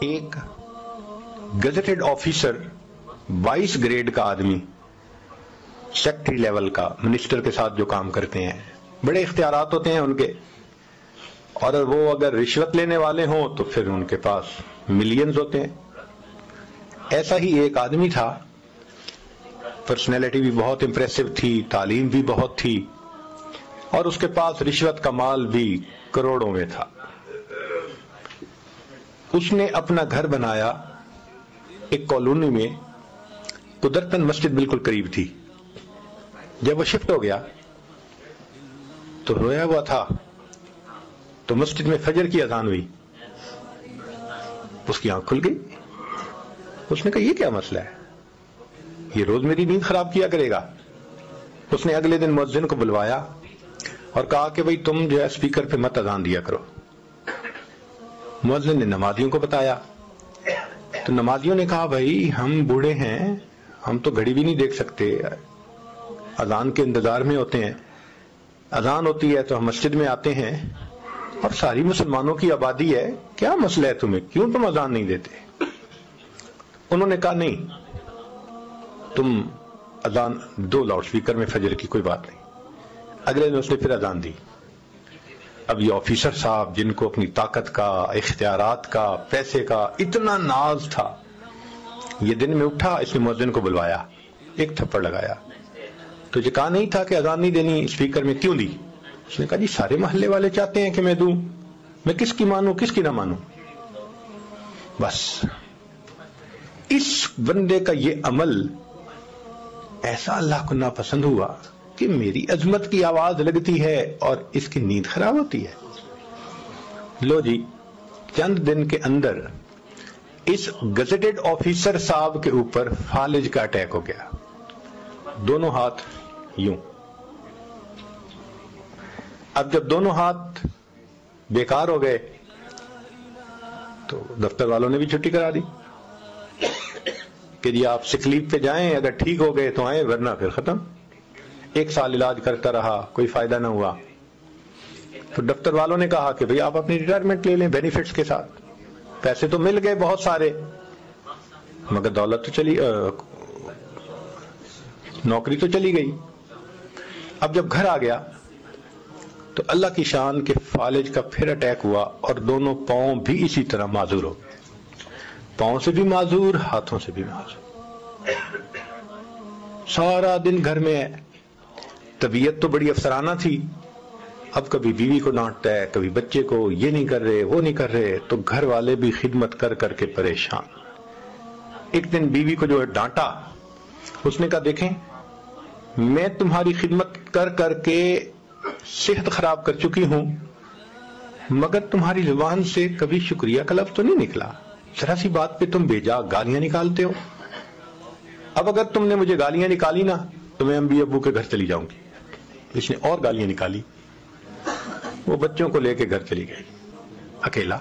ایک gazetted officer 22 grade کا آدمی سیکٹری لیول کا منسٹر کے ساتھ جو کام کرتے ہیں، بڑے اختیارات ہوتے ہیں ان کے، اور وہ اگر رشوت لینے والے ہوں تو پھر ان کے پاس ملینز ہوتے ہیں. ایسا ہی ایک آدمی تھا، پرسنالٹی بھی بہت امپریسو تھی، تعلیم بھی بہت تھی، اور اس کے پاس رشوت کا مال بھی کروڑوں میں تھا. اس نے اپنا گھر بنایا ایک کالونی میں، قدرتاً مسجد بالکل قریب تھی. جب وہ شفٹ ہو گیا تو رویا ہوا تھا، تو مسجد میں فجر کی اذان ہوئی، اس کی آنکھ کھل گئی. اس نے کہا یہ کیا مسئلہ ہے، یہ روز میری نیند خراب کیا کرے گا. اس نے اگلے دن مؤذن کو بلوایا اور کہا کہ بھئی تم جو ہے اسپیکر پہ مت اذان دیا کرو. مؤذن نے نمازیوں کو بتایا تو نمازیوں نے کہا بھائی ہم بوڑھے ہیں، ہم تو گھڑی بھی نہیں دیکھ سکتے، اذان کے انتظار میں ہوتے ہیں، اذان ہوتی ہے تو ہم مسجد میں آتے ہیں اور ساری مسلمانوں کی آبادی ہے، کیا مسئلہ ہے تمہیں، کیوں تم اذان نہیں دیتے؟ انہوں نے کہا نہیں، تم اذان دو لاؤڈ اسپیکر میں فجر کی، کوئی بات نہیں. اگلے دن اس نے پھر اذان دی. اب یہ آفیسر صاحب جن کو اپنی طاقت کا، اختیارات کا، پیسے کا اتنا ناز تھا، یہ دن میں اٹھا، اس نے مؤذن کو بلوایا، ایک تھپڑ لگایا. تو یہ کہا نہیں تھا کہ اذان نہیں دینی اسپیکر میں، کیوں دی؟ اس نے کہا جی سارے محلے والے چاہتے ہیں کہ میں دوں، میں کس کی مانوں کس کی نہ مانوں. بس اس بندے کا یہ عمل ایسا اللہ کو ناپسند ہوا کہ میری عظمت کی آواز لگتی ہے اور اس کی نیند خراب ہوتی ہے. لو جی، چند دن کے اندر اس گزٹڈ آفیسر صاحب کے اوپر فالج کا اٹیک ہو گیا، دونوں ہاتھ یوں. اب جب دونوں ہاتھ بیکار ہو گئے تو دفتر والوں نے بھی چھٹی کرا دی کہ جی آپ سک لیو پہ جائیں، اگر ٹھیک ہو گئے تو آئیں، ورنہ پھر ختم. 1 سال علاج کرتا رہا، کوئی فائدہ نہ ہوا. تو دفتر والوں نے کہا کہ بھئی آپ اپنی ریٹائرمنٹ لے لیں بینیفٹس کے ساتھ. پیسے تو مل گئے بہت سارے، مگر دولت تو چلی، نوکری تو چلی گئی. اب جب گھر آ گیا تو اللہ کی شان کے فالج کا پھر اٹیک ہوا اور دونوں پاؤں بھی اسی طرح معذور ہو گئے، پاؤں سے بھی معذور، ہاتھوں سے بھی معذور. سارا دن گھر میں ہے. طبیعت تو بڑی افسرانہ تھی، اب کبھی بیوی کو ڈانٹتا ہے، کبھی بچے کو، یہ نہیں کر رہے وہ نہیں کر رہے، تو گھر والے بھی خدمت کر کر کے پریشان. ایک دن بیوی کو جو ڈانٹا، اس نے کہا دیکھیں میں تمہاری خدمت کر کر کے صحت خراب کر چکی ہوں، مگر تمہاری زبان سے کبھی شکریہ کا لفظ تو نہیں نکلا، ذرا سی بات پہ تم بے جا گالیاں نکالتے ہو. اب اگر تم نے مجھے گالیاں نکالی نا تو میں امی ابو کے گھر چلی جاؤں گی. اس نے اور گالیاں نکالی، وہ بچوں کو لے کے گھر چلی گئی اکیلا.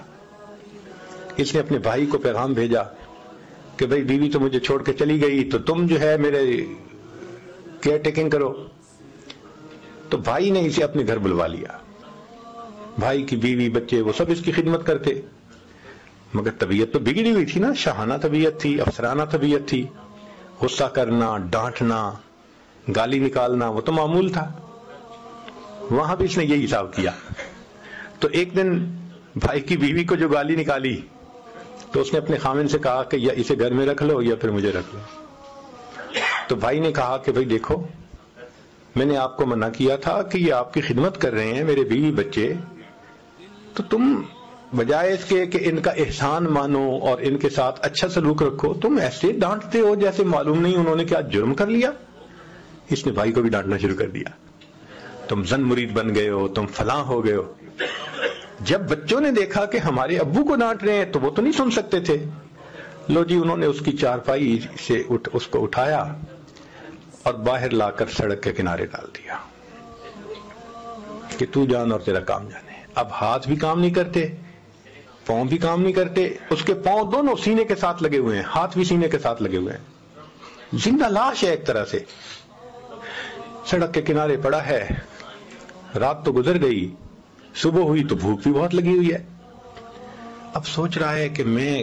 اس نے اپنے بھائی کو پیغام بھیجا کہ بھئی بیوی تو مجھے چھوڑ کے چلی گئی، تو تم جو ہے میرے کیئر ٹیکنگ کرو. تو بھائی نے اسے اپنے گھر بلوا لیا. بھائی کی بیوی بچے وہ سب اس کی خدمت کرتے، مگر طبیعت تو بگڑی ہوئی تھی نا، شاہانہ طبیعت تھی، افسرانہ طبیعت تھی. غصہ کرنا، ڈانٹنا، گالی نکالنا وہ تو معمول تھا. وہاں بھی اس نے یہی حساب کیا. تو ایک دن بھائی کی بیوی کو جو گالی نکالی تو اس نے اپنے خامن سے کہا کہ یا اسے گھر میں رکھ لو یا پھر مجھے رکھ لو. تو بھائی نے کہا کہ بھئی دیکھو میں نے آپ کو منع کیا تھا کہ یہ آپ کی خدمت کر رہے ہیں میرے بیوی بچے، تو تم بجائے اس کے کہ ان کا احسان مانو اور ان کے ساتھ اچھا سلوک رکھو، تم ایسے ڈانٹتے ہو جیسے معلوم نہیں انہوں نے کیا جرم کر لیا. اس نے بھائی کو بھی ڈانٹنا شروع کر دیا، تم زن مرید بن گئے ہو، تم فلاں ہو گئے ہو. جب بچوں نے دیکھا کہ ہمارے ابو کو ڈانٹ رہے ہیں تو وہ تو نہیں سن سکتے تھے. لو جی، انہوں نے اس کی چارپائی سے اس کو اٹھایا اور باہر لا کر سڑک کے کنارے ڈال دیا کہ تو جان اور تیرا کام جانے. اب ہاتھ بھی کام نہیں کرتے، پاؤں بھی کام نہیں کرتے، اس کے پاؤں دونوں سینے کے ساتھ لگے ہوئے ہیں، ہاتھ بھی سینے کے ساتھ لگے ہوئے ہیں، زندہ لاش ہے ایک طرح سے. سڑک کے کنارے پڑا ہے. رات تو گزر گئی، صبح ہوئی تو بھوک بھی بہت لگی ہوئی ہے. اب سوچ رہا ہے کہ میں